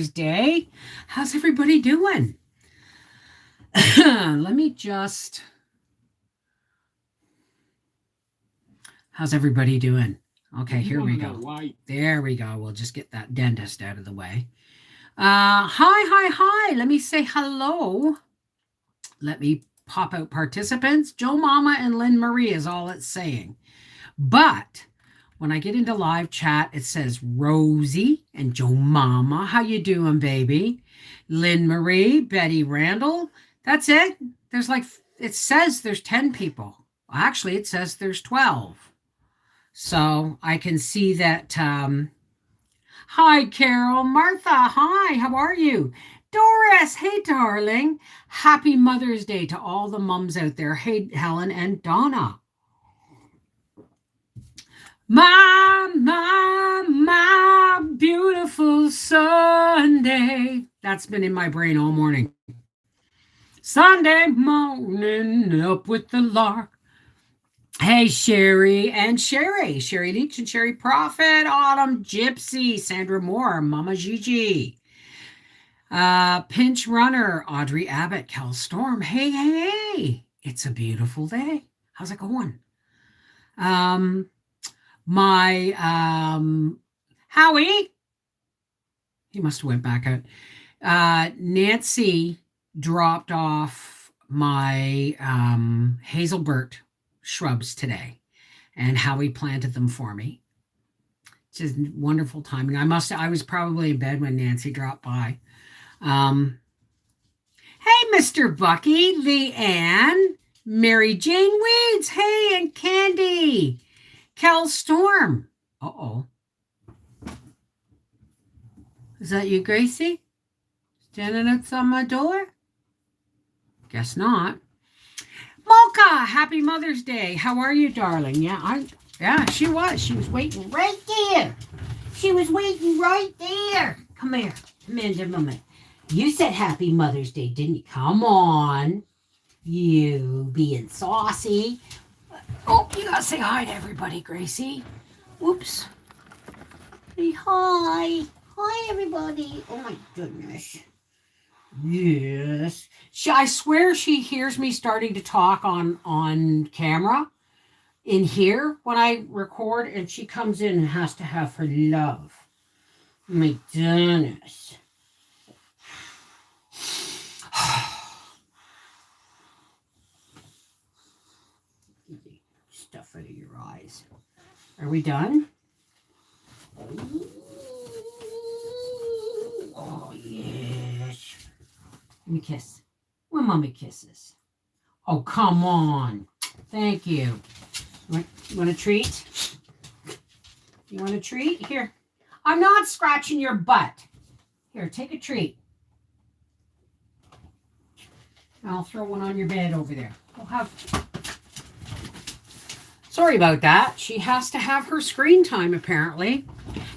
Day. How's everybody doing? Let me just. How's everybody doing? Okay, here we go. There we go. We'll just get that dentist out of the way. Hi. Let me say hello. Let me pop out participants. Joe Mama and Lynn Marie is all it's saying. But when I get into live chat, it says Rosie and Joe Mama. How you doing, baby? Lynn Marie, Betty Randall. That's it. It says there's 10 people. Actually, it says there's 12. So I can see that. Hi, Carol. Martha, hi. How are you? Doris, hey, darling. Happy Mother's Day to all the mums out there. Hey, Helen and Donna. My beautiful Sunday. That's been in my brain all morning. Sunday morning, up with the lark. Hey, Sherry and Sherry. Sherry Leach and Sherry Prophet, Autumn Gypsy, Sandra Moore, Mama Gigi. Pinch Runner, Audrey Abbott, Cal Storm. Hey. It's a beautiful day. How's it going? My Howie, he must have went back out. Nancy dropped off my Hazelbert shrubs today, and Howie planted them for me. It's just wonderful timing. I was probably in bed when Nancy dropped by. Hey, Mr. Bucky, Leanne, Mary Jane Weeds, hey, and Candy. Cal Storm. Uh-oh. Is that you, Gracie? Standing outside my door? Guess not. Mocha, happy Mother's Day. How are you, darling? Yeah, she was. She was waiting right there. She was waiting right there. Come here. Come in, gentlemen. You said happy Mother's Day, didn't you? Come on. You being saucy. Oh, you gotta say hi to everybody, Gracie. Whoops. Say hi. Hi, everybody. Oh, my goodness. Yes. I swear she hears me starting to talk on camera in here when I record, and she comes in and has to have her love. My goodness. Stuff out of your eyes. Are we done? Oh, yes. Let me kiss. Well, Mommy kisses. Oh, come on. Thank you. You want a treat? You want a treat? Here. I'm not scratching your butt. Here, take a treat. I'll throw one on your bed over there. We'll have... Sorry about that. She has to have her screen time, apparently.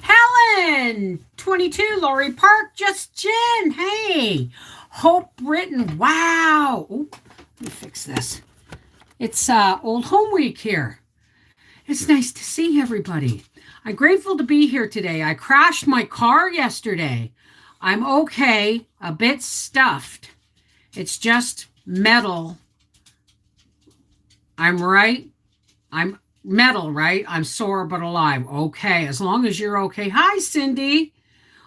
Helen, 22, Laurie Park, Just Jen, hey. Hope Britton, wow. Oh, let me fix this. It's Old Home Week here. It's nice to see everybody. I'm grateful to be here today. I crashed my car yesterday. I'm okay, a bit stuffed. It's just metal. I'm right. I'm metal, right? I'm sore but alive. Okay, as long as you're okay. Hi, Cindy.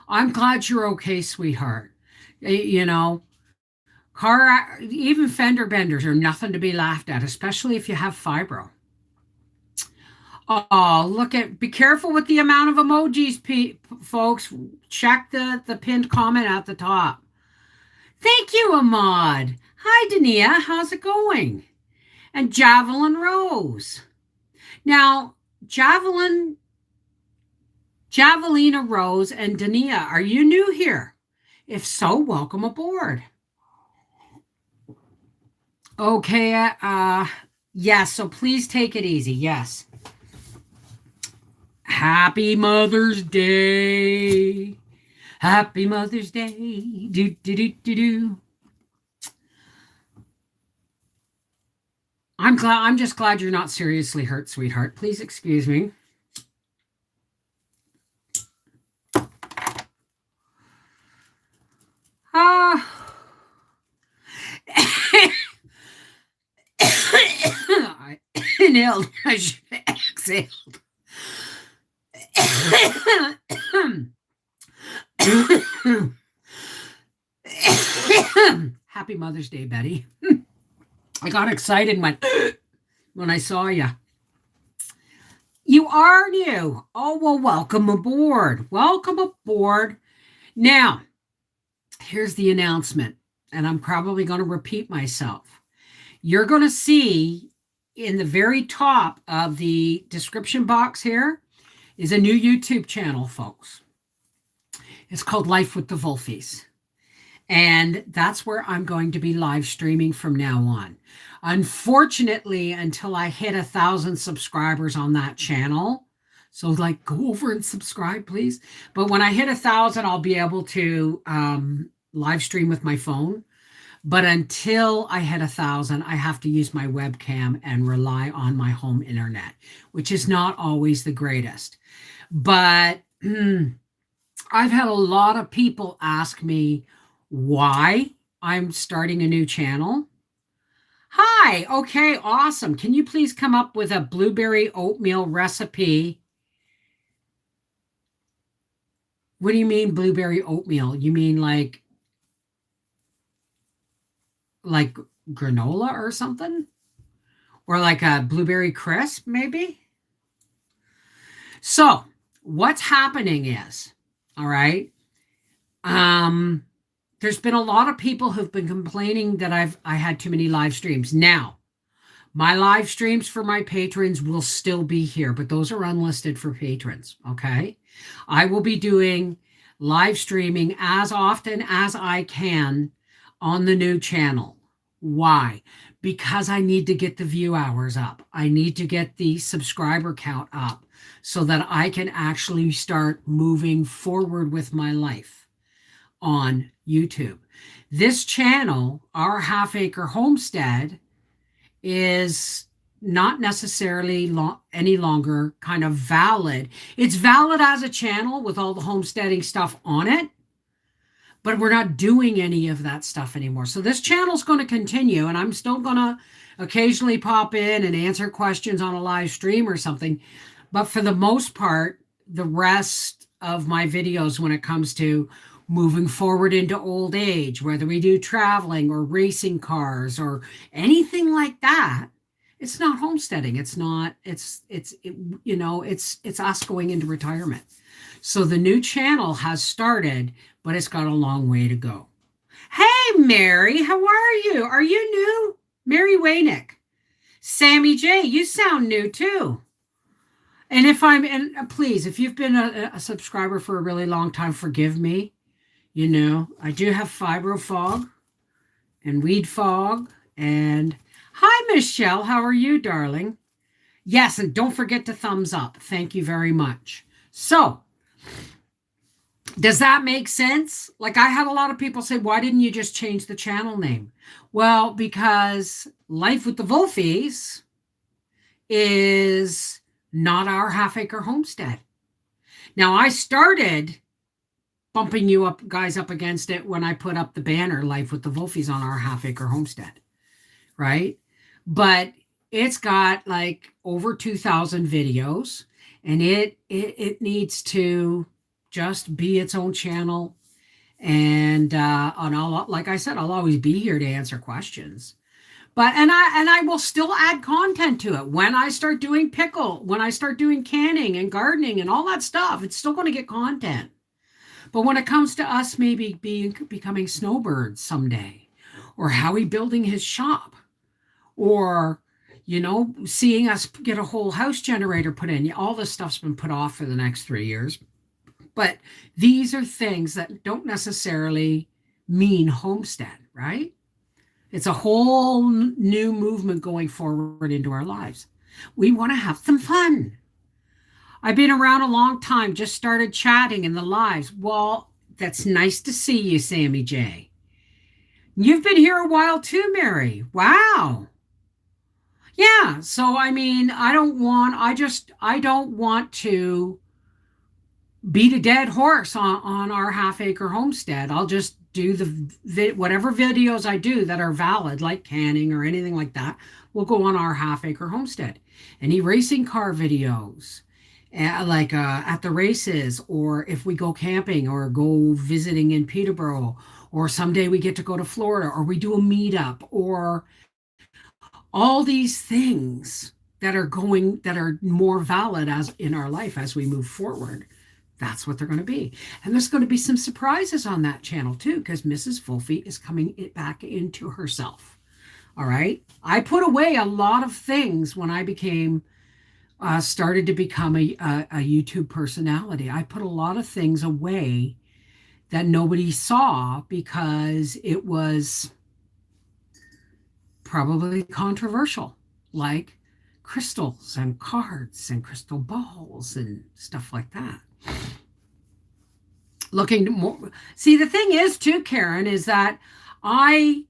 I'm glad you're okay, sweetheart. You know, even fender benders are nothing to be laughed at, especially if you have fibro. Oh, be careful with the amount of emojis, folks. Check the pinned comment at the top. Thank you, Ahmad. Hi, Dania. How's it going? And Javelin Rose. Now, Javelina Rose and Dania, are you new here? If so, welcome aboard. Okay, yes, so please take it easy, yes. Happy Mother's Day. Happy Mother's Day. Do. I'm just glad you're not seriously hurt, sweetheart. Please excuse me. inhaled. I should have exhaled. Happy Mother's Day, Betty. I got excited when I saw you. You are new. Oh, well, welcome aboard. Welcome aboard. Now, here's the announcement, and I'm probably going to repeat myself. You're going to see in the very top of the description box here is a new YouTube channel, folks. It's called Life with the Wolfies. And that's where I'm going to be live streaming from now on. Unfortunately, until I hit 1,000 subscribers on that channel, so like go over and subscribe, please. But when I hit 1,000, I'll be able to live stream with my phone. But until I hit 1,000, I have to use my webcam and rely on my home internet, which is not always the greatest. But I've had a lot of people ask me why I'm starting a new channel. Hi, okay, awesome. Can you please come up with a blueberry oatmeal recipe? What do you mean blueberry oatmeal? You mean like granola or something? Or like a blueberry crisp, maybe? So what's happening is, all right, there's been a lot of people who've been complaining that I had too many live streams. Now, my live streams for my patrons will still be here, but those are unlisted for patrons, okay? I will be doing live streaming as often as I can on the new channel. Why? Because I need to get the view hours up. I need to get the subscriber count up so that I can actually start moving forward with my life on YouTube. This channel, Our Half Acre Homestead, is not necessarily any longer kind of valid. It's valid as a channel with all the homesteading stuff on it, but we're not doing any of that stuff anymore. So this channel's going to continue, and I'm still going to occasionally pop in and answer questions on a live stream or something. But for the most part, the rest of my videos when it comes to moving forward into old age, whether we do traveling or racing cars or anything like that, it's not homesteading. It's not, it's us going into retirement. So the new channel has started, but it's got a long way to go. Hey, Mary, how are you? Are you new? Mary Waynick. Sammy J, you sound new too. And please, if you've been a subscriber for a really long time, forgive me. You know, I do have fibro fog and weed fog. And hi, Michelle. How are you, darling? Yes, and don't forget to thumbs up. Thank you very much. So, does that make sense? Like, I had a lot of people say, why didn't you just change the channel name? Well, because Life with the Wolfies is not Our Half Acre Homestead. Now, I started bumping you guys up against it when I put up the banner Life with the Wolfies on Our Half Acre Homestead, right? But it's got like over 2,000 videos, and it needs to just be its own channel. And like I said, I'll always be here to answer questions. But and I will still add content to it when I start doing when I start doing canning and gardening and all that stuff. It's still going to get content. But when it comes to us maybe becoming snowbirds someday, or Howie building his shop, or, you know, seeing us get a whole house generator put in, all this stuff's been put off for the next 3 years. But these are things that don't necessarily mean homestead, right? It's a whole new movement going forward into our lives. We want to have some fun. I've been around a long time, just started chatting in the lives. Well, that's nice to see you, Sammy J. You've been here a while too, Mary. Wow. Yeah, so I mean, I don't want to beat a dead horse on our half acre homestead. I'll just do whatever videos I do that are valid, like canning or anything like that, will go on our half acre homestead. Any racing car videos, like at the races, or if we go camping or go visiting in Peterborough, or someday we get to go to Florida, or we do a meetup, or all these things that are more valid as in our life as we move forward. That's what they're going to be. And there's going to be some surprises on that channel too, because Mrs. Wolfie is coming back into herself. All right. I put away a lot of things when I became started to become a YouTube personality. I put a lot of things away that nobody saw because it was probably controversial, like crystals and cards and crystal balls and stuff like that. Looking to more. See, the thing is too, Karen, is that I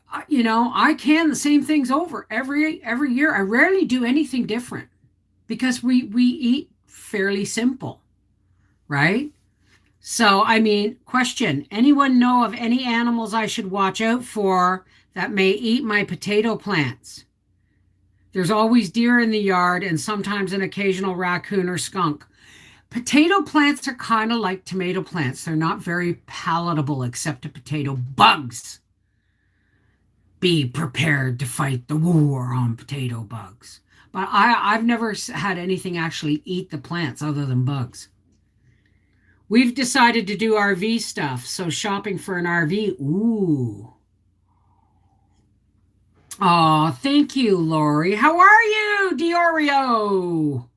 I can the same things over every year. I rarely do anything different because we eat fairly simple, right? So, I mean, question, anyone know of any animals I should watch out for that may eat my potato plants? There's always deer in the yard and sometimes an occasional raccoon or skunk. Potato plants are kind of like tomato plants. They're not very palatable except to potato bugs. Be prepared to fight the war on potato bugs. But I've never had anything actually eat the plants other than bugs. We've decided to do RV stuff, so shopping for an RV. Ooh. Oh, thank you, Lori. How are you, Diorio?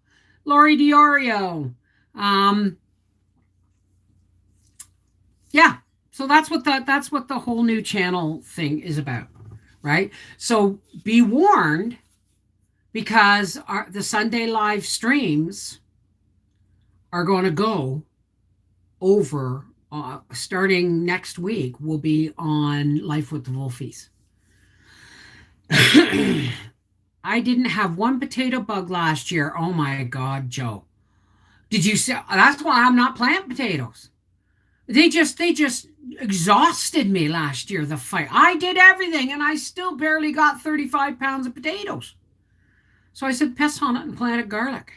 Lori Diorio. Um, yeah. So that's what the whole new channel thing is about, right? So be warned, because the Sunday live streams are going to go over starting next week. Will be on Life with the Wolfies. I didn't have one potato bug last year. Oh my God, Joe. Did you say that's why I'm not planting potatoes? They just exhausted me last year, the fight. I did everything and I still barely got 35 pounds of potatoes. So I said, pest on it and planted garlic.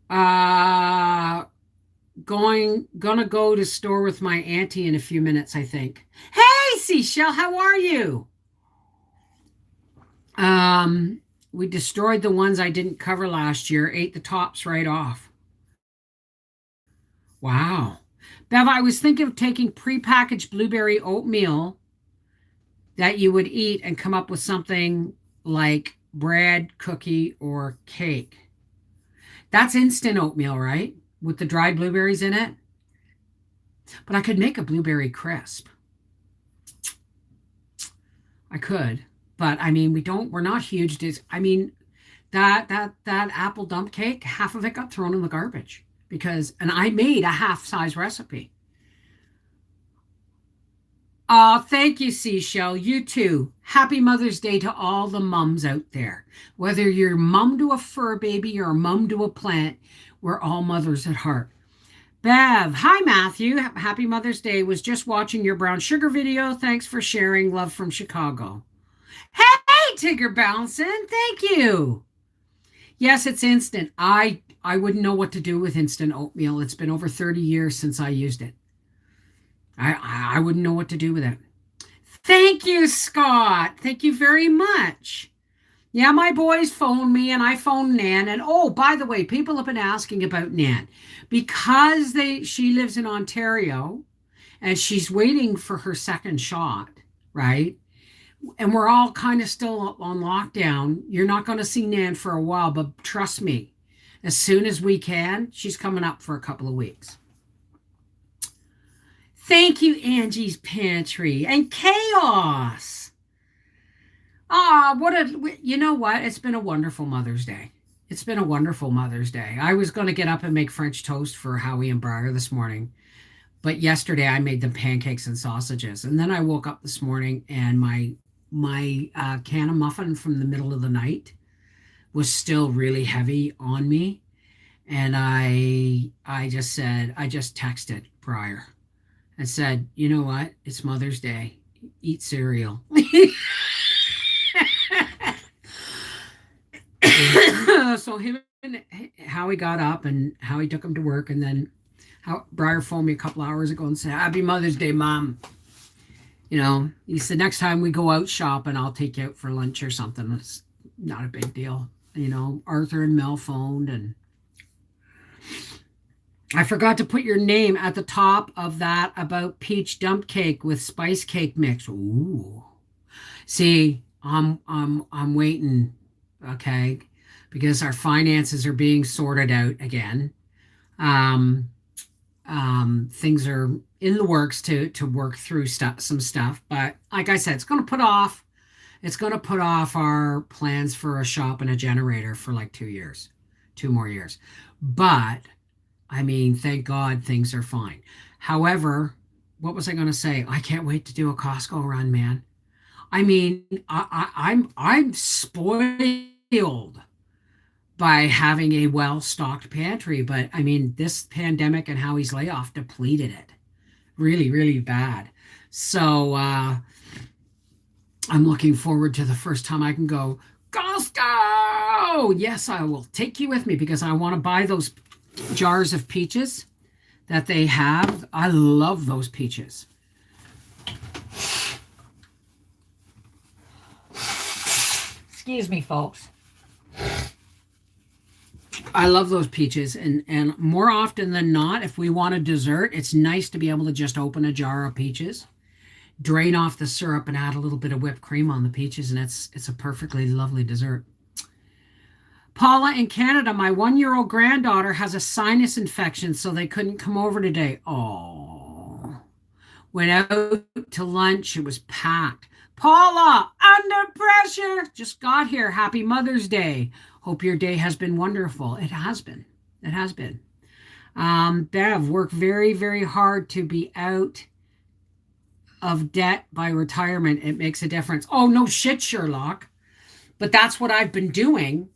Gonna go to store with my auntie in a few minutes, I think. Hey, Seashell, how are you? We destroyed the ones I didn't cover last year, ate the tops right off. Wow. Bev, I was thinking of taking prepackaged blueberry oatmeal that you would eat and come up with something like bread, cookie, or cake. That's instant oatmeal, right? With the dried blueberries in it. But I could make a blueberry crisp. I could. But I mean, we're not huge. I mean, that apple dump cake, half of it got thrown in the garbage and I made a half size recipe. Oh, thank you, Seashell. You too. Happy Mother's Day to all the mums out there. Whether you're mum to a fur baby or mum to a plant, we're all mothers at heart. Bev, hi Matthew. Happy Mother's Day. Was just watching your brown sugar video. Thanks for sharing. Love from Chicago. Hey, Tigger Bouncing. Thank you. Yes, it's instant. I wouldn't know what to do with instant oatmeal. It's been over 30 years since I used it. I wouldn't know what to do with it. Thank you, Scott. Thank you very much. Yeah, my boys phoned me and I phoned Nan. And oh, by the way, people have been asking about Nan because she lives in Ontario and she's waiting for her second shot, right? And we're all kind of still on lockdown. You're not going to see Nan for a while, but trust me, as soon as we can, she's coming up for a couple of weeks. Thank you, Angie's Pantry and Chaos. You know what? It's been a wonderful Mother's Day. It's been a wonderful Mother's Day. I was going to get up and make French toast for Howie and Briar this morning, but yesterday I made them pancakes and sausages. And then I woke up this morning and my can of muffin from the middle of the night was still really heavy on me. And I just texted Briar and said, you know what? It's Mother's Day. Eat cereal. So him and Howie got up and Howie took him to work, and then how Briar phoned me a couple hours ago and said, Happy Mother's Day, Mom. He said, next time we go out shopping, I'll take you out for lunch or something. It's not a big deal. Arthur and Mel phoned, and I forgot to put your name at the top of that about peach dump cake with spice cake mix. Ooh. See, I'm waiting, okay, because our finances are being sorted out again. Um, Things are in the works to work through some stuff, but like I said, it's going to put off our plans for a shop and a generator for like 2 years, 2 more years. But I mean, thank God things are fine. However, what was I going to say? I can't wait to do a Costco run, man. I mean, I'm spoiled by having a well-stocked pantry, but I mean, this pandemic and Howie's layoff depleted it really, really bad. So I'm looking forward to the first time I can go, Costco. Yes, I will take you with me because I want to buy those jars of peaches that they have. I love those peaches. Excuse me, folks. I love those peaches, and more often than not, if we want a dessert, it's nice to be able to just open a jar of peaches, drain off the syrup, and add a little bit of whipped cream on the peaches, and it's a perfectly lovely dessert. Paula in Canada, my 1-year-old granddaughter has a sinus infection, so they couldn't come over today. Oh, went out to lunch. It was packed. Paula, under pressure. Just got here. Happy Mother's Day. Hope your day has been wonderful. It has been. It has been. Bev, worked very, very hard to be out of debt by retirement. It makes a difference. Oh, no shit, Sherlock. But that's what I've been doing.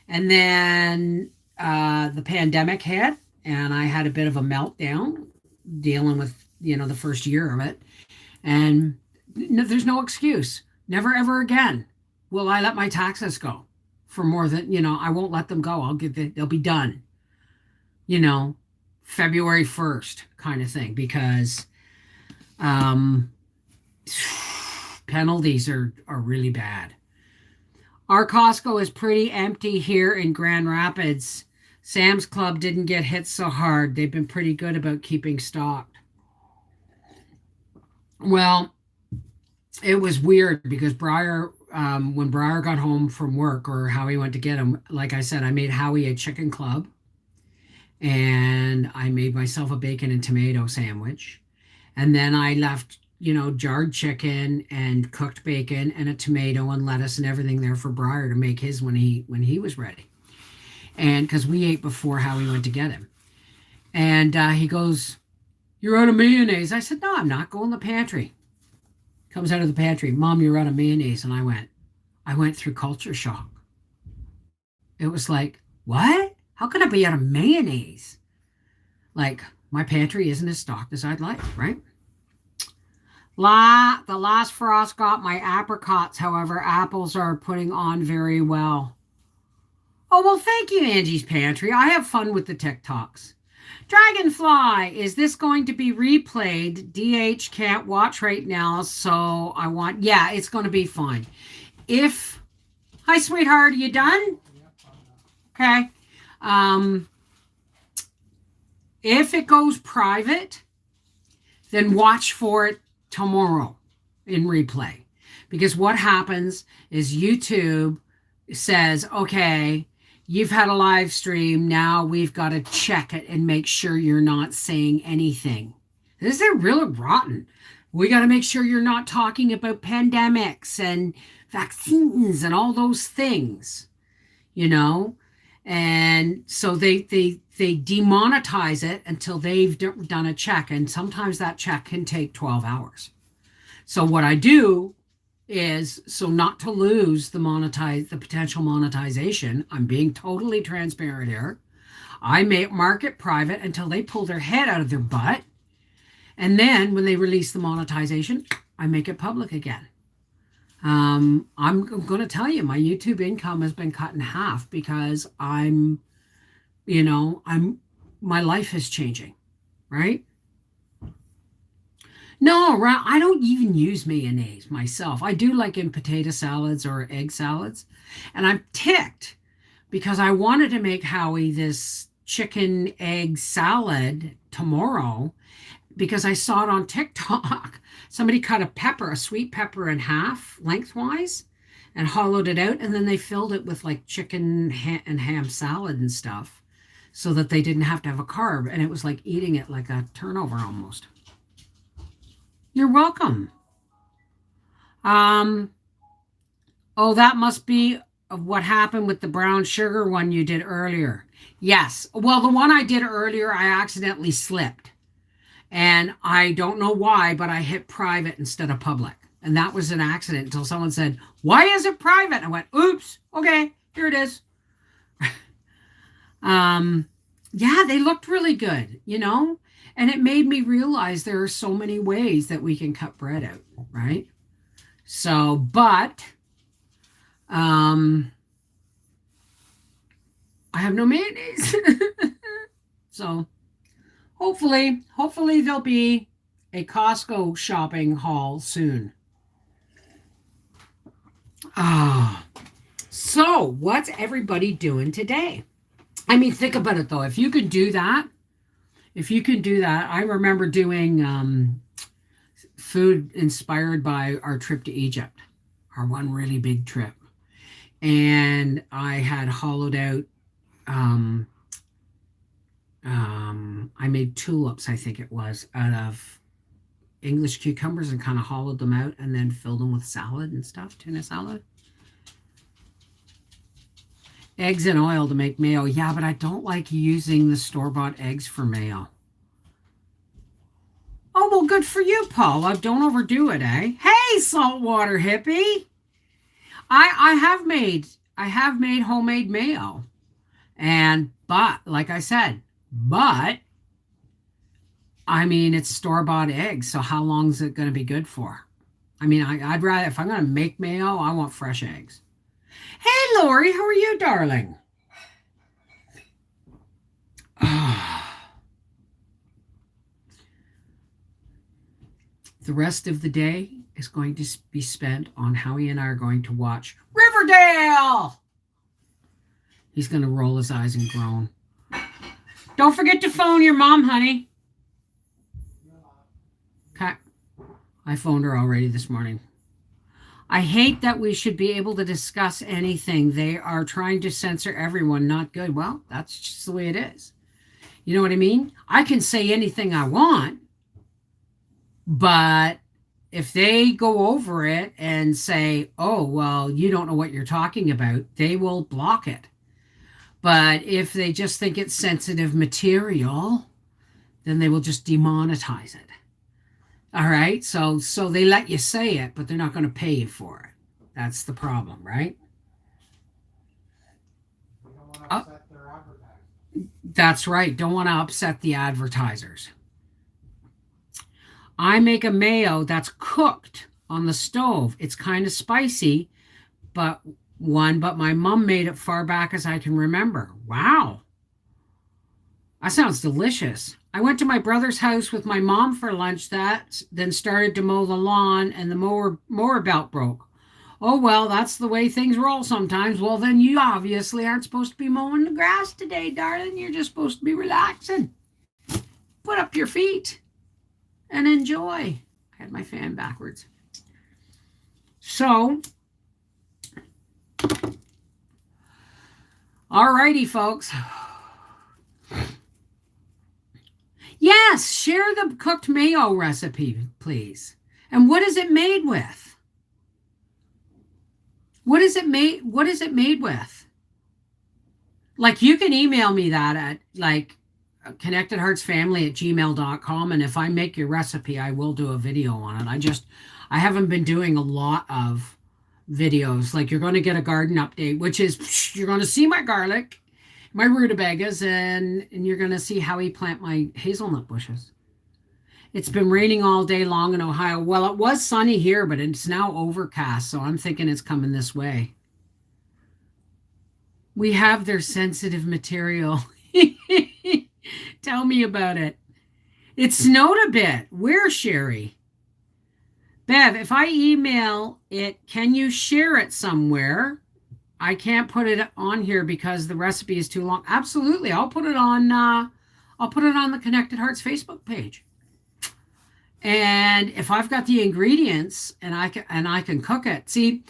And then the pandemic hit, and I had a bit of a meltdown dealing with, the first year of it. And there's no excuse. Never, ever again will I let my taxes go for more than, I won't let them go. They'll be done, February 1st kind of thing, because penalties are really bad. Our Costco is pretty empty here in Grand Rapids. Sam's Club didn't get hit so hard. They've been pretty good about keeping stocked. Well, it was weird because Briar, when Briar got home from work, or Howie went to get him, like I said, I made Howie a chicken club, and I made myself a bacon and tomato sandwich. And then I left jarred chicken and cooked bacon and a tomato and lettuce and everything there for Briar to make his when he was ready. And because we ate before Howie went to get him. And he goes, "You're out of mayonnaise." I said, "No, I'm not. Go in the pantry." Comes out of the pantry, "Mom, you're out of mayonnaise." And I went through culture shock. It was like, what? How could I be out of mayonnaise? Like, my pantry isn't as stocked as I'd like, right? The last frost got my apricots. However, apples are putting on very well. Oh, well, thank you, Angie's Pantry. I have fun with the TikToks. Dragonfly, is this going to be replayed? DH can't watch right now, so yeah, it's going to be fine. Hi, sweetheart, are you done? Okay. If it goes private, then watch for it tomorrow in replay, because what happens is YouTube says, okay, you've had a live stream, now we've got to check it and make sure you're not saying anything. This is really rotten. We got to make sure you're not talking about pandemics and vaccines and all those things, and so they demonetize it until they've done a check, and sometimes that check can take 12 hours. So what I do is so not to lose the potential monetization. I'm being totally transparent here. I mark it private until they pull their head out of their butt. And then when they release the monetization, I make it public again. I'm going to tell you, my YouTube income has been cut in half because my life is changing, right? No, I don't even use mayonnaise myself. I do like in potato salads or egg salads. And I'm ticked because I wanted to make Howie this chicken egg salad tomorrow because I saw it on TikTok. Somebody cut a sweet pepper in half lengthwise and hollowed it out. And then they filled it with like chicken and ham salad and stuff so that they didn't have to have a carb. And it was like eating it like a turnover almost. You're welcome. Oh, that must be what happened with the brown sugar one you did earlier. Yes. Well, the one I did earlier, I accidentally slipped. And I don't know why, but I hit private instead of public. And that was an accident until someone said, "Why is it private?" And I went, "Oops, okay, here it is." Yeah, they looked really good, and it made me realize there are so many ways that we can cut bread out, right? So, but I have no mayonnaise. So hopefully there'll be a Costco shopping haul soon. So what's everybody doing today? I mean, think about it though. If you can do that, I remember doing food inspired by our trip to Egypt, our one really big trip. And I had hollowed out, I made tulips, I think it was, out of English cucumbers and kind of hollowed them out and then filled them with salad and stuff, tuna salad. Eggs and oil to make mayo. Yeah, but I don't like using the store-bought eggs for mayo. Oh, well, good for you, Paula. Don't overdo it, eh? Hey, saltwater hippie. I have made homemade mayo. But like I said, I mean, it's store-bought eggs, so how long is it going to be good for? I mean, I'd rather, if I'm going to make mayo, I want fresh eggs. Hey, Lori, how are you, darling? The rest of the day is going to be spent on Howie and I are going to watch Riverdale. He's going to roll his eyes and groan. Don't forget to phone your mom, honey. Okay. I phoned her already this morning. I hate that we should be able to discuss anything. They are trying to censor everyone. Not good. Well, that's just the way it is. You know what I mean? I can say anything I want, but if they go over it and say, "Oh, well, you don't know what you're talking about," they will block it. But if they just think it's sensitive material, then they will just demonetize it. All right, so they let you say it, but they're not going to pay you for it. That's the problem, right? They don't want to upset their advertisers. That's right. Don't want to upset the advertisers. I make a mayo that's cooked on the stove. It's kind of spicy, but my mom made it far back as I can remember. Wow. That sounds delicious. I went to my brother's house with my mom for lunch then started to mow the lawn and the mower belt broke. Oh, well, that's the way things roll sometimes. Well, then you obviously aren't supposed to be mowing the grass today, darling. You're just supposed to be relaxing. Put up your feet and enjoy. I had my fan backwards. So, all righty, folks. Yes, share the cooked mayo recipe, please. And what is it made with? What is it made with? Like, you can email me that at, like, connectedheartsfamily@gmail.com. And if I make your recipe, I will do a video on it. I haven't been doing a lot of videos. Like you're going to get a garden update, which is you're going to see my garlic, my rutabagas, and you're going to see how we plant my hazelnut bushes. It's been raining all day long in Ohio. Well, it was sunny here, but it's now overcast, so I'm thinking it's coming this way. We have their sensitive material. Tell me about it. It snowed a bit. Where, Sherry? Bev, if I email it, can you share it somewhere? I can't put it on here because the recipe is too long. Absolutely. I'll put it on the Connected Hearts Facebook page. And if I've got the ingredients and I can cook it. See,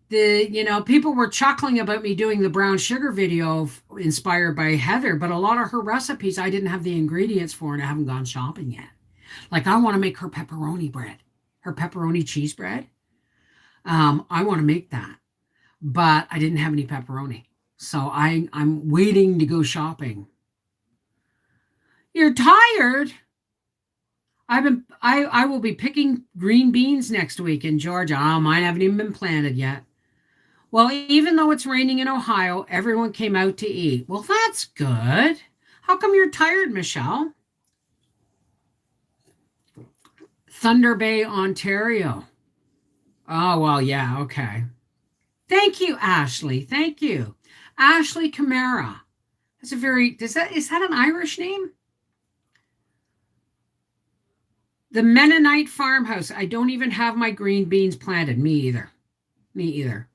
people were chuckling about me doing the brown sugar video inspired by Heather, but a lot of her recipes I didn't have the ingredients for and I haven't gone shopping yet. Like I want to make her pepperoni bread, her pepperoni cheese bread. I want to make that, but I didn't have any pepperoni. So I'm waiting to go shopping. You're tired? I will be picking green beans next week in Georgia. Mine haven't even been planted yet. Well, even though it's raining in Ohio, everyone came out to eat. Well, that's good. How come you're tired, Michelle? Thunder Bay, Ontario. Oh, well, yeah, okay. Thank you, Ashley. Thank you. Ashley Camara. That's is that an Irish name? The Mennonite Farmhouse. I don't even have my green beans planted. Me either.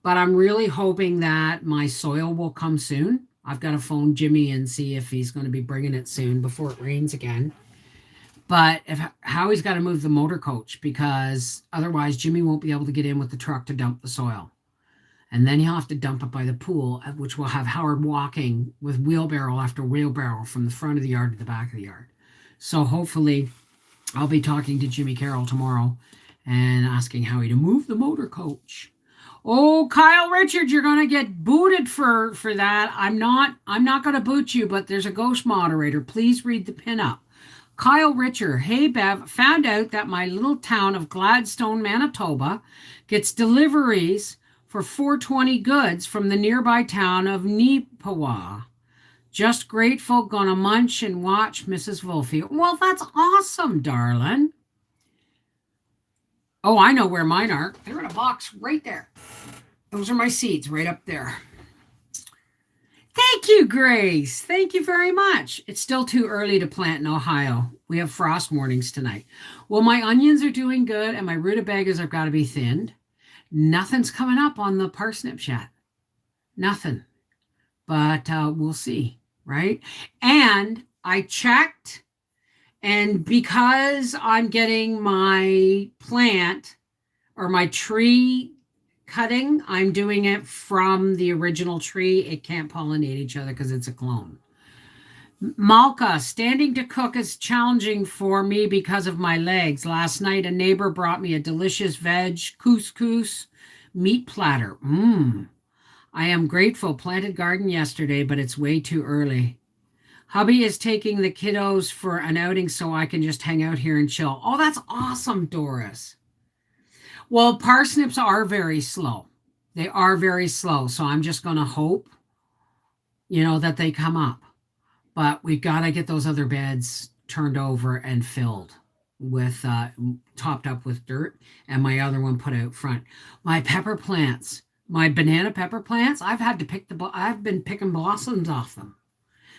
But I'm really hoping that my soil will come soon. I've got to phone Jimmy and see if he's going to be bringing it soon before it rains again. But Howie's got to move the motor coach because otherwise Jimmy won't be able to get in with the truck to dump the soil. And then he'll have to dump it by the pool, which will have Howard walking with wheelbarrow after wheelbarrow from the front of the yard to the back of the yard. So hopefully I'll be talking to Jimmy Carroll tomorrow and asking Howie to move the motor coach. Oh, Kyle Richards, you're going to get booted for that. I'm not going to boot you, but there's a ghost moderator. Please read the pinup. Kyle Richard, hey Bev, found out that my little town of Gladstone, Manitoba gets deliveries for 420 goods from the nearby town of Neepawa. Just grateful, gonna munch and watch Mrs. Wolfie. Well, that's awesome, darling. Oh, I know where mine are. They're in a box right there. Those are my seeds right up there. Thank you, Grace. Thank you very much. It's still too early to plant in Ohio. We have frost warnings tonight. Well, my onions are doing good and my rutabagas have got to be thinned. Nothing's coming up on the parsnips yet. Nothing. But we'll see, right? And I checked, and because I'm getting my plant or my tree cutting, I'm doing it from the original tree. It can't pollinate each other because it's a clone. Malka, standing to cook is challenging for me because of my legs. Last night, a neighbor brought me a delicious veg couscous meat platter. I am grateful. Planted garden yesterday, but it's way too early. Hubby is taking the kiddos for an outing so I can just hang out here and chill. Oh, that's awesome, Doris. Well, parsnips are very slow. They are very slow. So I'm just going to hope, that they come up. But we've got to get those other beds turned over and filled with, topped up with dirt. And my other one put out front. My pepper plants, my banana pepper plants, I've been picking blossoms off them.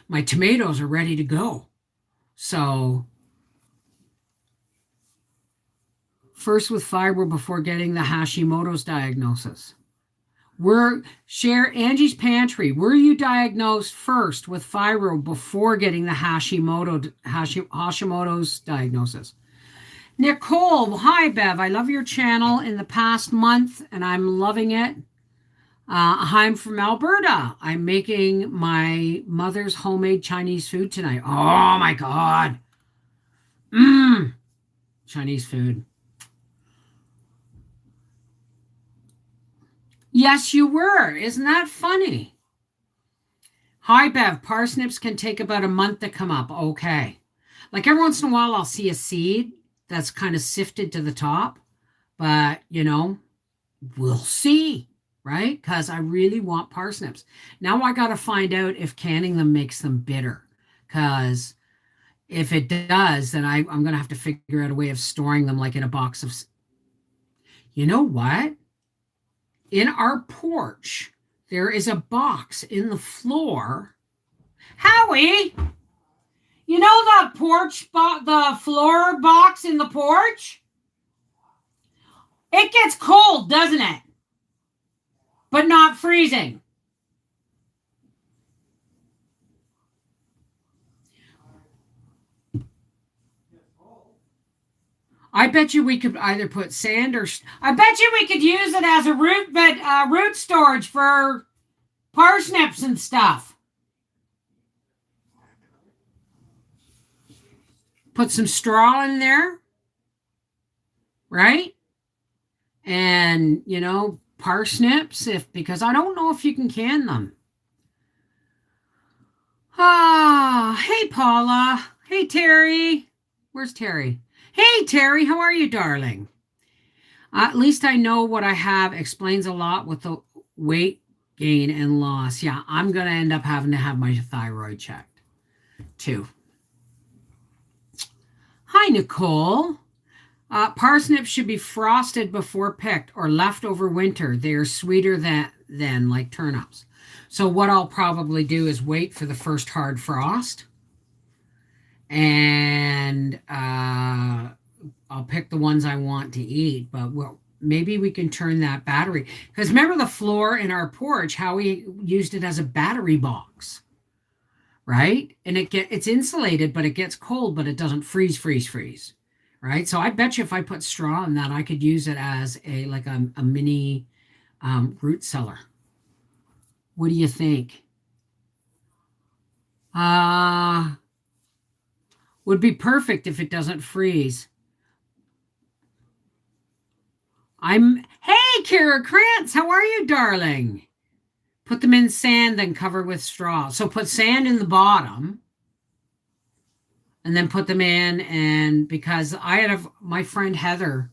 My tomatoes are ready to go. So first with fibro before getting the Hashimoto's diagnosis. Share Angie's Pantry. Were you diagnosed first with fibro before getting the Hashimoto's diagnosis? Nicole, hi Bev. I love your channel in the past month and I'm loving it. I'm from Alberta. I'm making my mother's homemade Chinese food tonight. Oh my God. Chinese food. Yes, you were. Isn't that funny? Hi, Bev. Parsnips can take about a month to come up. Okay. Like every once in a while, I'll see a seed that's kind of sifted to the top, but we'll see, right? Because I really want parsnips. Now I got to find out if canning them makes them bitter. Because if it does, then I'm going to have to figure out a way of storing them like in a box of. You know what? In our porch, there is a box in the floor. Howie, you know the the floor box in the porch? It gets cold, doesn't it? But not freezing. I bet you we could either put sand or I bet you we could use it as a root storage for parsnips and stuff. Put some straw in there, right? And parsnips because I don't know if you can can them. Hey Paula. Hey Terry. Where's Terry? Hey Terry, how are you, darling? At least I know what I have explains a lot with the weight gain and loss. Yeah, I'm going to end up having to have my thyroid checked too. Hi, Nicole. Parsnips should be frosted before picked or left over winter. They are sweeter than like turnips. So what I'll probably do is wait for the first hard frost, and I'll pick the ones I want to eat. But maybe we can turn that battery, because remember the floor in our porch, how we used it as a battery box, right? And it's insulated, but it gets cold, but it doesn't freeze. Right? So I bet you if I put straw in that, I could use it as a mini root cellar. What do you think? Would be perfect if it doesn't freeze. Hey, Kara Krantz, how are you, darling? Put them in sand, then cover with straw. So put sand in the bottom, and then put them in. And because I had my friend Heather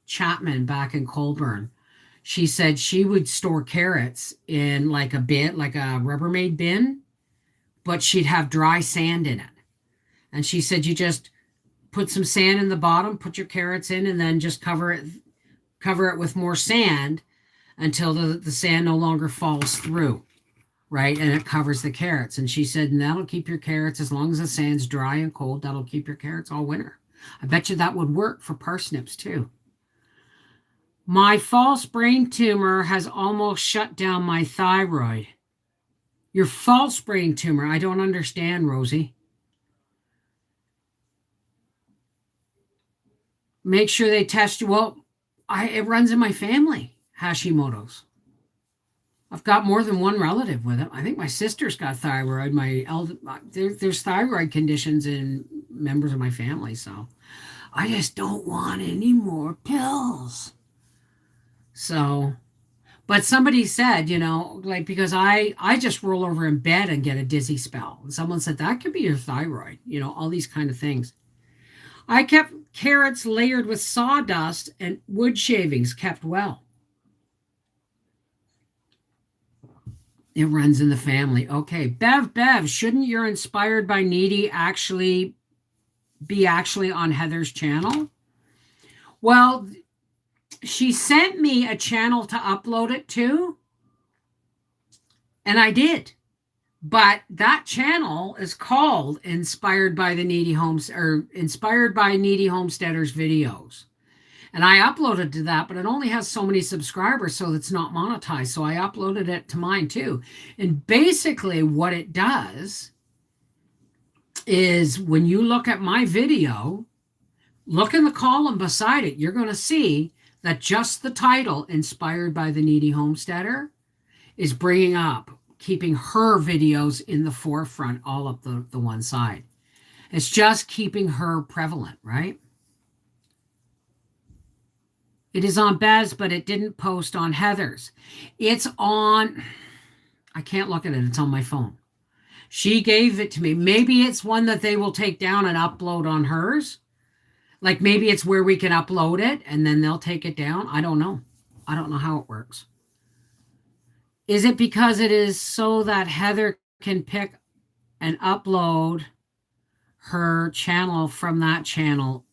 Chapman back in Colburn, she said she would store carrots in like a bin, like a Rubbermaid bin, but she'd have dry sand in it. And she said you just put some sand in the bottom, put your carrots in, and then just cover it with more sand until the sand no longer falls through, right? And it covers the carrots. And she said, and that'll keep your carrots, as long as the sand's dry and cold, that'll keep your carrots all winter. I bet you that would work for parsnips too. My false brain tumor has almost shut down my thyroid. Your false brain tumor? I don't understand, Rosie. Make sure they test you. Well, it runs in my family, Hashimoto's. I've got more than one relative with it. I think my sister's got thyroid. There's thyroid conditions in members of my family, so I just don't want any more pills. So, but somebody said, because I just roll over in bed and get a dizzy spell. And someone said that could be your thyroid, all these kind of things. I kept carrots layered with sawdust and wood shavings kept well. It runs in the family. Okay. Bev, shouldn't your Inspired by Needy actually be on Heather's channel? Well, she sent me a channel to upload it to, and I did. But that channel is called Inspired by Needy Homesteaders videos. And I uploaded to that, but it only has so many subscribers, so it's not monetized. So I uploaded it to mine too. And basically what it does is when you look at my video, look in the column beside it, you're going to see that just the title, Inspired by the Needy Homesteader, is bringing up, keeping her videos in the forefront, all up the one side. It's just keeping her prevalent, right? It is on Bez, but it didn't post on Heather's. It's on, I can't look at it. It's on my phone. She gave it to me. Maybe it's one that they will take down and upload on hers. Like maybe it's where we can upload it and then they'll take it down. I don't know. I don't know how it works. Is it because it is so that Heather can pick and upload her channel from that channel?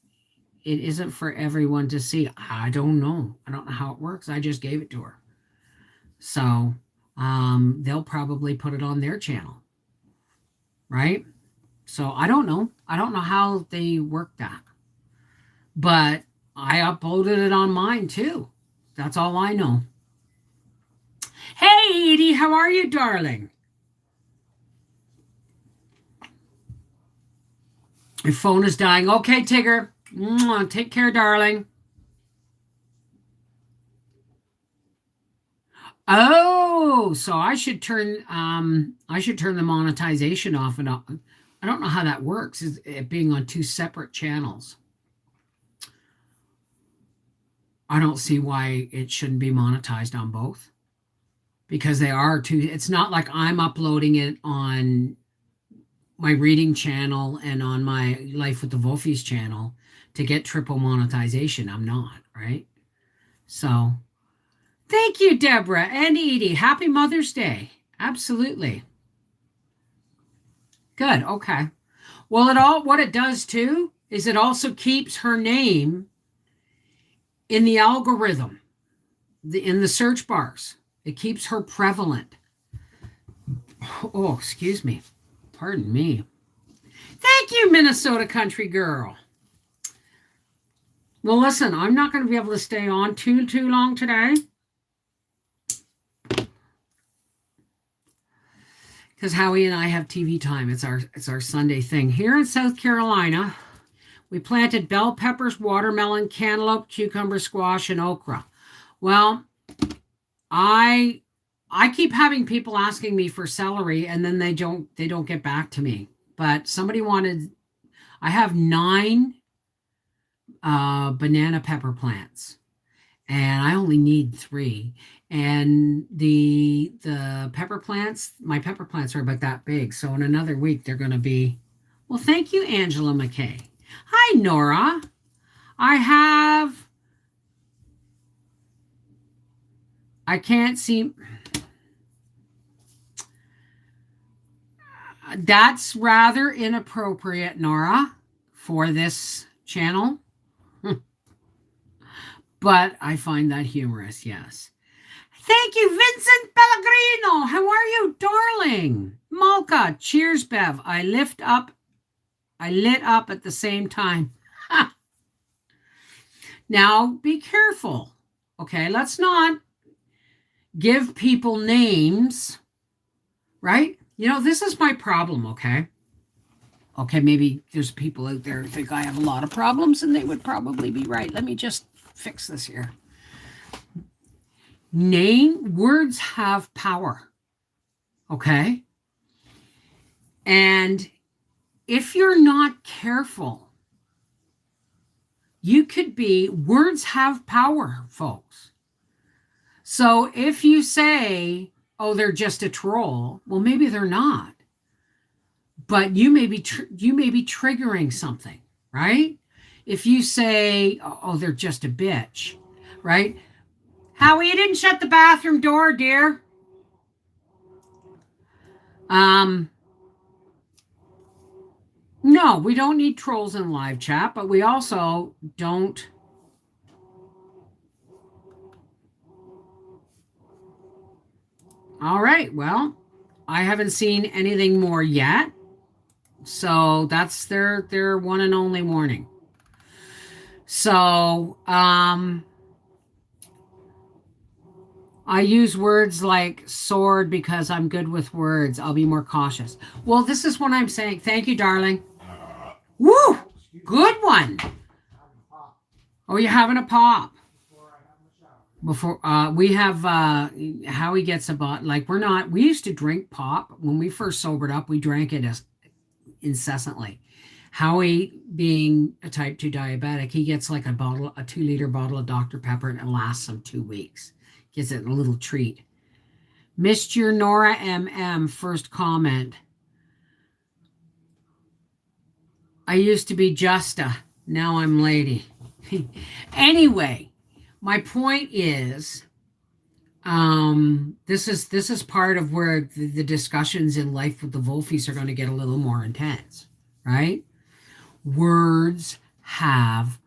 It isn't for everyone to see. I don't know. I don't know how it works. I just gave it to her. So they'll probably put it on their channel. Right? So I don't know. I don't know how they work that. But I uploaded it on mine too. That's all I know. Hey, Edie, how are you, darling? Your phone is dying. Okay, Tigger. Take care, darling. Oh, so I should turn the monetization off and on. I don't know how that works. Is it being on two separate channels? I don't see why it shouldn't be monetized on both. Because they are two. It's not like I'm uploading it on my reading channel and on my Life with the Wolfies channel to get triple monetization. I'm not, right? So thank you, Deborah and Edie. Happy Mother's Day. Absolutely. Good. Okay. Well, what it does too is it also keeps her name in the algorithm, in the search bars. It keeps her prevalent. Oh, excuse me. Pardon me. Thank you, Minnesota country girl. Well, listen, I'm not going to be able to stay on too long today. Because Howie and I have TV time. It's our Sunday thing. Here in South Carolina, we planted bell peppers, watermelon, cantaloupe, cucumber, squash, and okra. Well, I keep having people asking me for celery and then they don't get back to me. But somebody wanted, I have 9 banana pepper plants and I only need 3. And the pepper plants, my pepper plants are about that big. So in another week, they're going to be, well, thank you, Angela McKay. Hi, Nora. I can't see. That's rather inappropriate, Nora, for this channel. But I find that humorous, yes. Thank you, Vincent Pellegrino. How are you, darling? Malka, cheers, Bev. I lit up at the same time. Now, be careful. Okay, let's not give people names, right? You know, this is my problem, okay? Okay, maybe there's people out there who think I have a lot of problems, and they would probably be right. Let me just fix this here. Words have power, okay? And if you're not careful, words have power, folks. So if you say, oh, they're just a troll, well, maybe they're not. But you may be triggering something, right? If you say, oh, they're just a bitch, right? Howie, you didn't shut the bathroom door, dear. No, we don't need trolls in live chat, but we also don't. All right, well, I haven't seen anything more yet. So that's their one and only warning. So, I use words like sword because I'm good with words. I'll be more cautious. Well, this is what I'm saying. Thank you, darling. Woo! Good one. Oh, you're having a pop. Before we have Howie gets a bot. Like we used to drink pop when we first sobered up. We drank it incessantly. Howie, being a type 2 diabetic, he gets like a 2-liter bottle of Dr. Pepper, and it lasts him 2 weeks. Gets it a little treat. Missed your Nora MM first comment. I used to be Justa. Now I'm Lady. Anyway, my point is, this is part of where the discussions in Life with the Wolfies are going to get a little more intense, right? Words have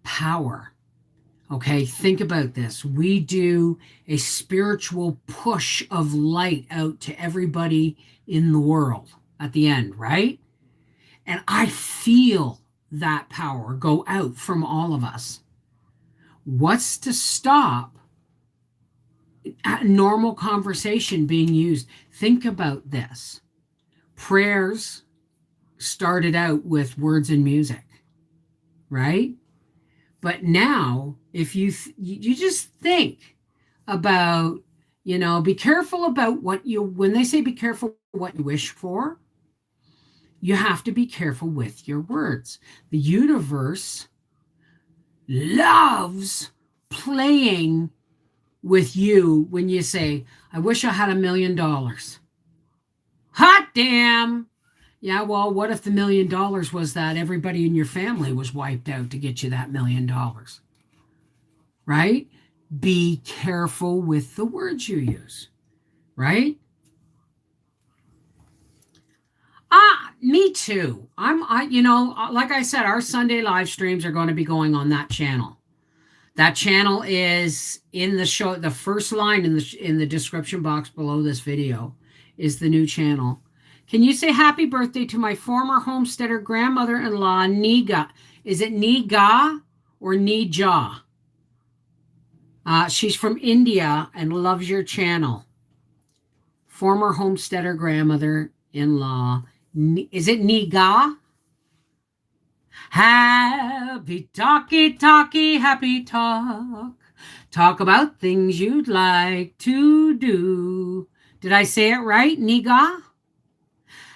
power. Okay, think about this. We do a spiritual push of light out to everybody in the world at the end, right? And I feel that power go out from all of us. What's to stop a normal conversation being used? Think about this. Prayers started out with words and music, right? But now, if you just think about, be careful about when they say be careful what you wish for, you have to be careful with your words. The universe loves playing with you when you say, I wish I had $1 million. Hot damn. Yeah, well, what if the $1 million was that everybody in your family was wiped out to get you that $1 million? Right? Be careful with the words you use. Right? Me too. Like I said, our Sunday live streams are going to be going on that channel. That channel is in the show. The first line in the description box below this video is the new channel. Can you say happy birthday to my former homesteader grandmother-in-law, Niga? Is it Niga or Nija? She's from India and loves your channel. Former homesteader grandmother-in-law. Is it Niga? Happy talkie, happy talk. Talk about things you'd like to do. Did I say it right, Niga?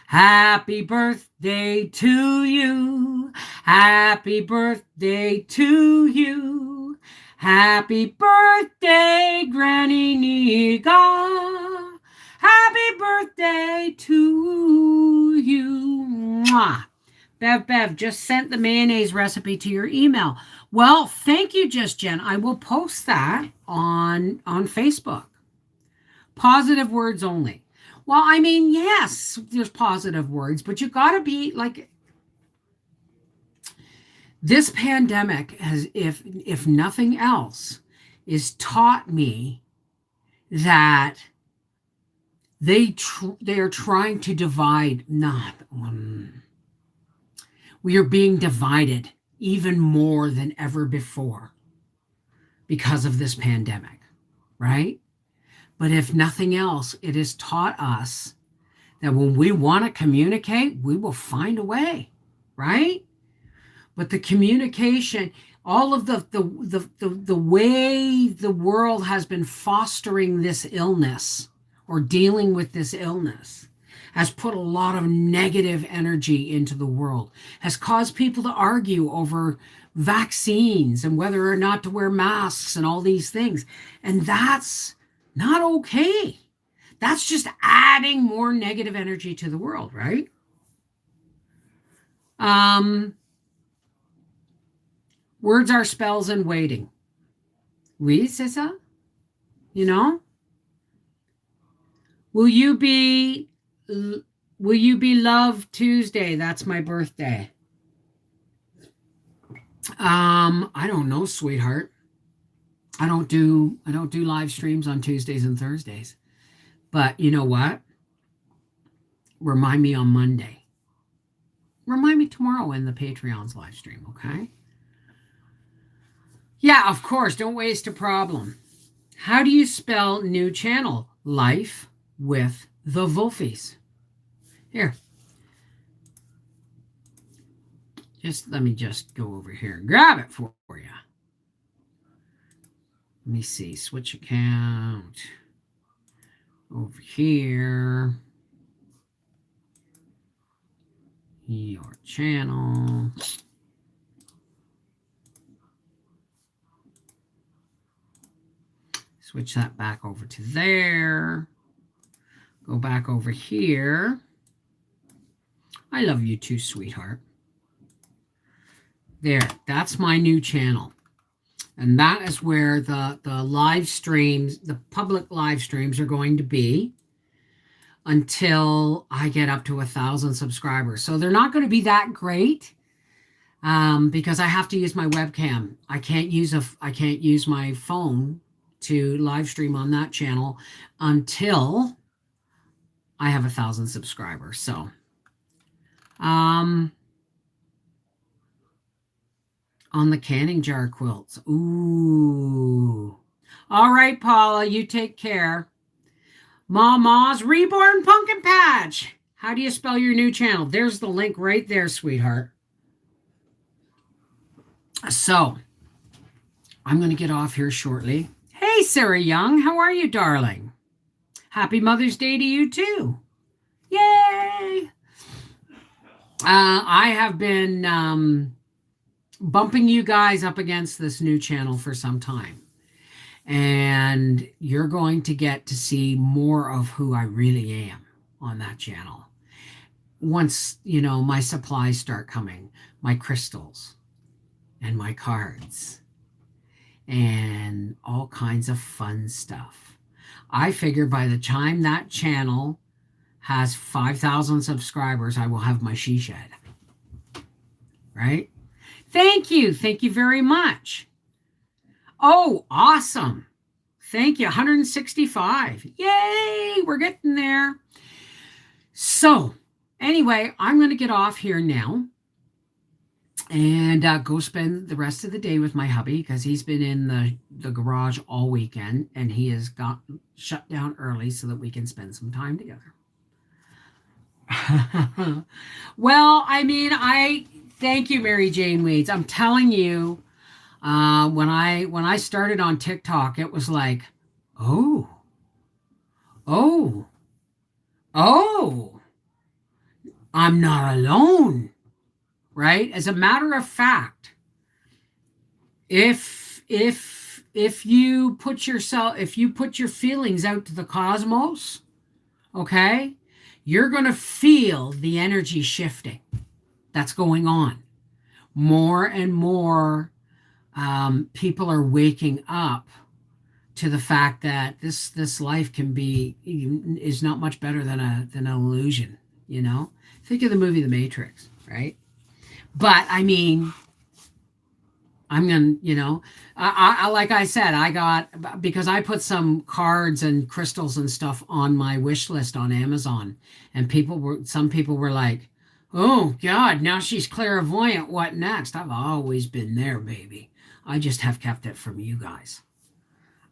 Happy birthday to you. Happy birthday to you. Happy birthday, Granny Niga. Happy birthday to you. Mwah. Bev, just sent the mayonnaise recipe to your email. Well, thank you, Just Jen. I will post that on Facebook. Positive words only. Well, I mean, yes, there's positive words, but you got to be like, this pandemic has, if nothing else, is taught me that they are trying to divide. We are being divided even more than ever before because of this pandemic, right? But if nothing else, it has taught us that when we want to communicate, we will find a way, right? But the communication, all of the way the world has been fostering this illness or dealing with this illness has put a lot of negative energy into the world, has caused people to argue over vaccines and whether or not to wear masks and all these things. And that's not okay. That's just adding more negative energy to the world, right? Words are spells in waiting. Oui, c'est ça? Will you be Love Tuesday? That's my birthday. I don't know, sweetheart. I don't do live streams on Tuesdays and Thursdays. But you know what? Remind me on Monday. Remind me tomorrow in the Patreon's live stream, okay? Yeah, of course. Don't waste a problem. How do you spell new channel? Life with the Wolfies. Here. Let me just go over here and grab it for you. Let me see. Switch account. Over here. Your channel. Switch that back over to there. Go back over here. I love you too, sweetheart. There, that's my new channel. And that is where the live streams, the public live streams are going to be until I get up to 1,000 subscribers. So they're not going to be that great because I have to use my webcam. I can't use my phone to live stream on that channel until I have 1,000 subscribers. So, on the canning jar quilts. Ooh. All right, Paula, you take care. Mama's Reborn Pumpkin Patch. How do you spell your new channel? There's the link right there, sweetheart. So, I'm going to get off here shortly. Hey, Sarah Young, how are you, darling? Happy Mother's Day to you, too. Yay! I have been bumping you guys up against this new channel for some time. And you're going to get to see more of who I really am on that channel. Once, my supplies start coming, my crystals and my cards and all kinds of fun stuff. I figure by the time that channel has 5,000 subscribers, I will have my she shed. Right? Thank you. Thank you very much. Oh, awesome. Thank you. 165. Yay, we're getting there. So, anyway, I'm going to get off here now and go spend the rest of the day with my hubby because he's been in the garage all weekend and he has got shut down early so that we can spend some time together. Well, I thank you, Mary Jane Weeds. I'm telling you, when I started on TikTok, it was like, oh, I'm not alone, right? As a matter of fact, if you put your feelings out to the cosmos, okay, you're going to feel the energy shifting that's going on. More and more people are waking up to the fact that this life is not much better than an illusion. Think of the movie The Matrix, right? But I'm gonna, I like I said, because I put some cards and crystals and stuff on my wish list on Amazon, and some people were like, oh God, now she's clairvoyant. What next? I've always been there, baby. I just have kept it from you guys.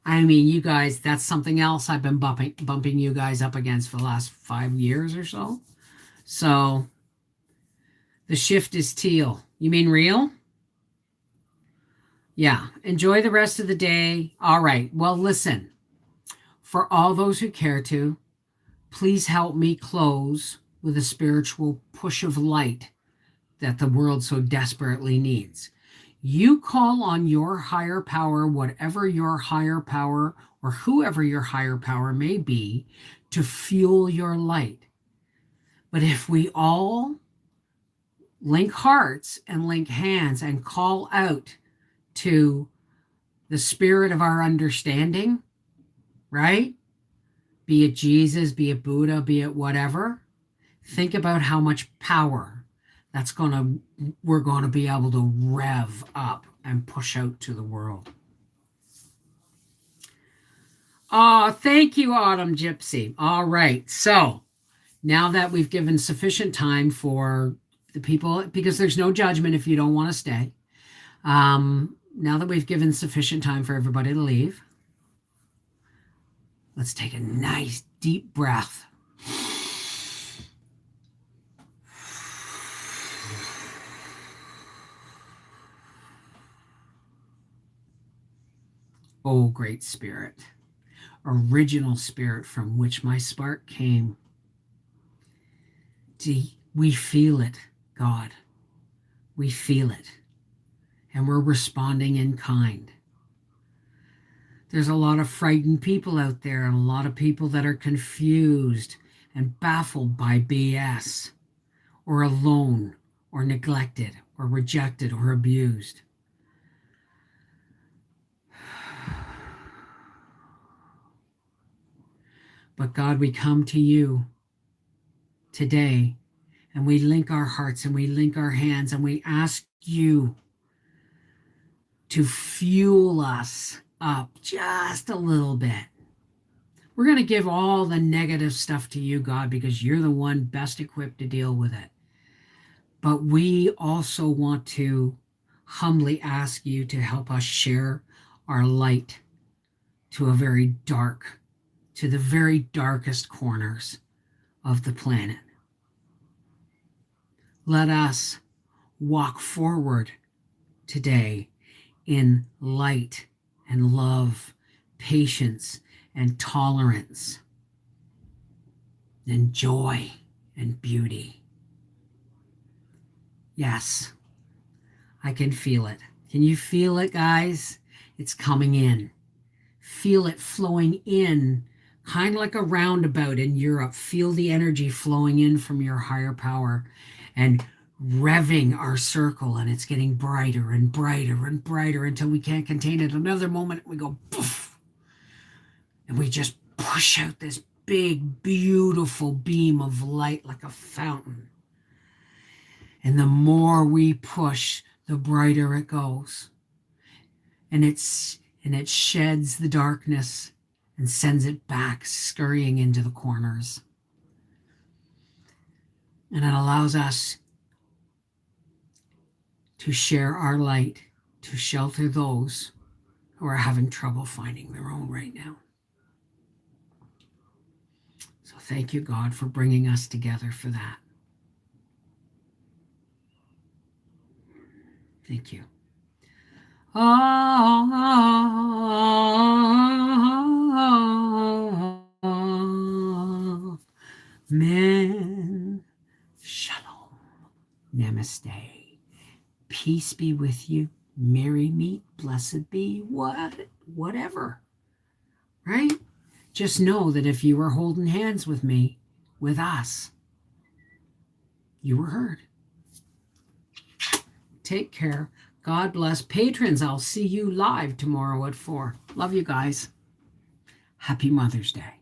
You guys, that's something else I've been bumping you guys up against for the last 5 years or so. So the shift is teal. You mean real? Yeah. Enjoy the rest of the day. All right. Well, listen, for all those who care to, please help me close with a spiritual push of light that the world so desperately needs. You call on your higher power, whatever your higher power or whoever your higher power may be, to fuel your light. But if we all link hearts and link hands and call out to the spirit of our understanding, right? Be it Jesus, be it Buddha, be it whatever, think about how much power we're going to be able to rev up and push out to the world. Oh, thank you, Autumn Gypsy. All right. So now that we've given sufficient time for the people, because there's no judgment if you don't want to stay. Now that we've given sufficient time for everybody to leave, let's take a nice deep breath. Oh, great spirit, original spirit from which my spark came. We feel it, God. We feel it. And we're responding in kind. There's a lot of frightened people out there and a lot of people that are confused and baffled by BS, or alone, or neglected, or rejected, or abused. But God, we come to you today, and we link our hearts and we link our hands, and we ask you to fuel us up just a little bit. We're going to give all the negative stuff to you, God, because you're the one best equipped to deal with it. But we also want to humbly ask you to help us share our light to the very darkest corners of the planet. Let us walk forward today in light and love, patience and tolerance, and joy and beauty. Yes, I can feel it. Can you feel it, guys? It's coming in. Feel it flowing in, kind of like a roundabout in Europe. Feel the energy flowing in from your higher power and revving our circle, and it's getting brighter and brighter and brighter until we can't contain it. Another moment, we go poof, and we just push out this big, beautiful beam of light like a fountain. And the more we push, the brighter it goes. And it sheds the darkness and sends it back, scurrying into the corners. And it allows us to share our light, to shelter those who are having trouble finding their own right now. So thank you, God, for bringing us together for that. Thank you. Amen. Shalom. Namaste. Peace be with you. Merry meet. Blessed be. Whatever. Right? Just know that if you were holding hands with me, with us, you were heard. Take care. God bless. Patrons, I'll see you live tomorrow at 4. Love you guys. Happy Mother's Day.